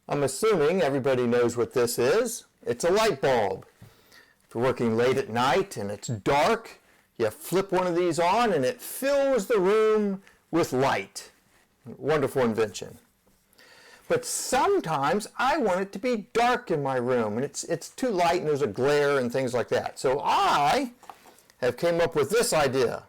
I'm assuming everybody knows what this is. It's a light bulb. If you're working late at night and it's dark, you flip one of these on and it fills the room with light. Wonderful invention. But sometimes I want it to be dark in my room and it's too light and there's a glare and things like that. So I have came up with this idea.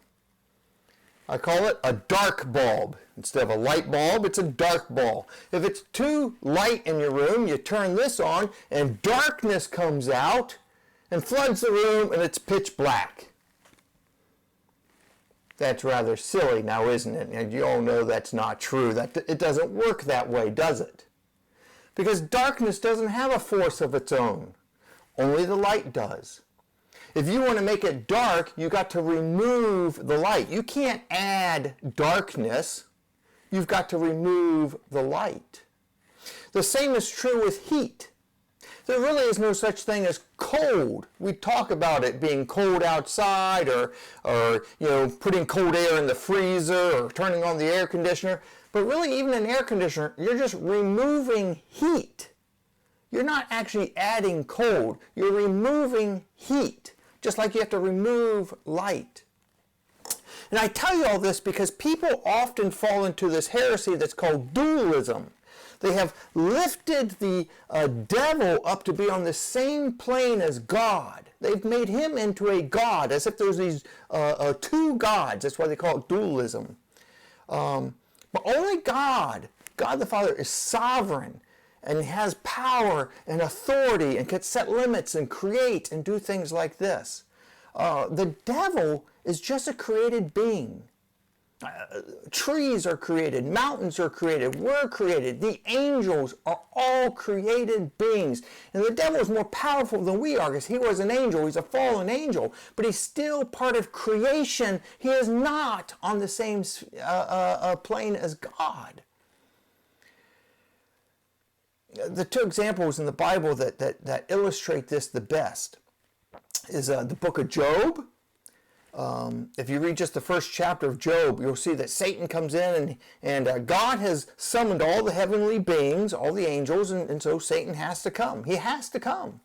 I call it a dark bulb. Instead of a light bulb, it's a dark bulb. If it's too light in your room, you turn this on and darkness comes out and floods the room and it's pitch black. That's rather silly now, isn't it? And you all know that's not true. It doesn't work that way, does it? Because darkness doesn't have a force of its own. Only the light does. If you want to make it dark, you got to remove the light. You can't add darkness. You've got to remove the light. The same is true with heat. There really is no such thing as cold. We talk about it being cold outside or putting cold air in the freezer or turning on the air conditioner. But really, even an air conditioner, you're just removing heat. You're not actually adding cold. You're removing heat, just like you have to remove light. And I tell you all this because people often fall into this heresy that's called dualism. They have lifted the devil up to be on the same plane as God. They've made him into a god, as if there's these two gods. That's why they call it dualism. But only God the Father, is sovereign and has power and authority and can set limits and create and do things like this. The devil is just a created being. Trees are created, mountains are created, we're created, the angels are all created beings. And the devil is more powerful than we are because he was an angel, he's a fallen angel, but he's still part of creation. He is not on the same plane as God. The two examples in the Bible that illustrate this the best is the book of Job. If you read just the first chapter of Job, you'll see that Satan comes in and God has summoned all the heavenly beings, all the angels, and so Satan has to come. He has to come.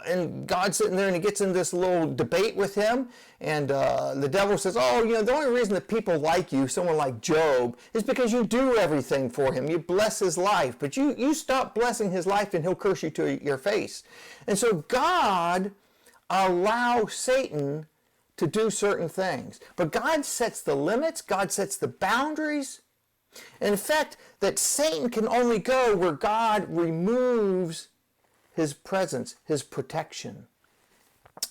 And God's sitting there and he gets in this little debate with him, and the devil says, the only reason that people like you, someone like Job, is because you do everything for him. You bless his life, but you stop blessing his life and he'll curse you to your face. And so God allows Satan to do certain things. But God sets the limits, God sets the boundaries. And in fact, that Satan can only go where God removes his presence, his protection.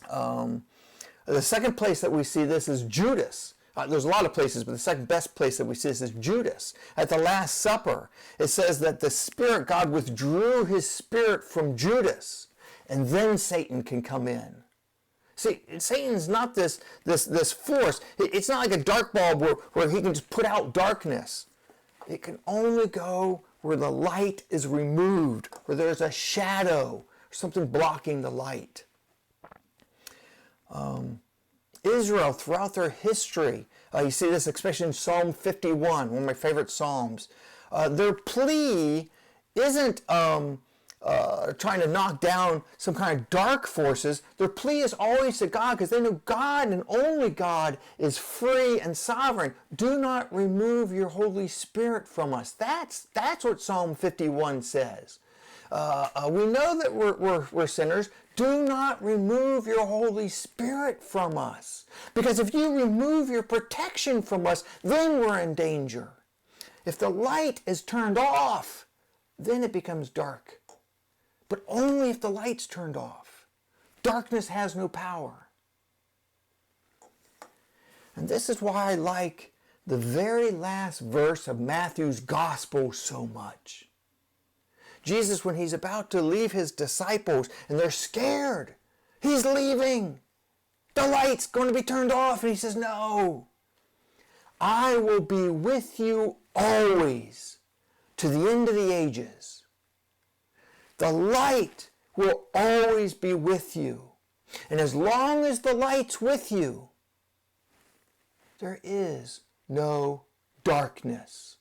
The second place that we see this is Judas. There's a lot of places, but the second best place that we see this is Judas. At the Last Supper, it says that the Spirit, God withdrew his Spirit from Judas, and then Satan can come in. See, Satan's not this force. It's not like a dark bulb where he can just put out darkness. It can only go where the light is removed, where there's a shadow, or something blocking the light. Israel, throughout their history, you see this especially in Psalm 51, one of my favorite Psalms. Their plea isn't trying to knock down some kind of dark forces. Their plea is always to God because they know God and only God is free and sovereign. Do not remove your Holy Spirit from us. That's what Psalm 51 says. We know that we're sinners. Do not remove your Holy Spirit from us. Because if you remove your protection from us, then we're in danger. If the light is turned off, then it becomes dark. But only if the light's turned off. Darkness has no power. And this is why I like the very last verse of Matthew's Gospel so much. Jesus, when he's about to leave his disciples and they're scared, he's leaving. The light's going to be turned off. And he says, no, I will be with you always to the end of the ages. The light will always be with you. And as long as the light's with you, there is no darkness.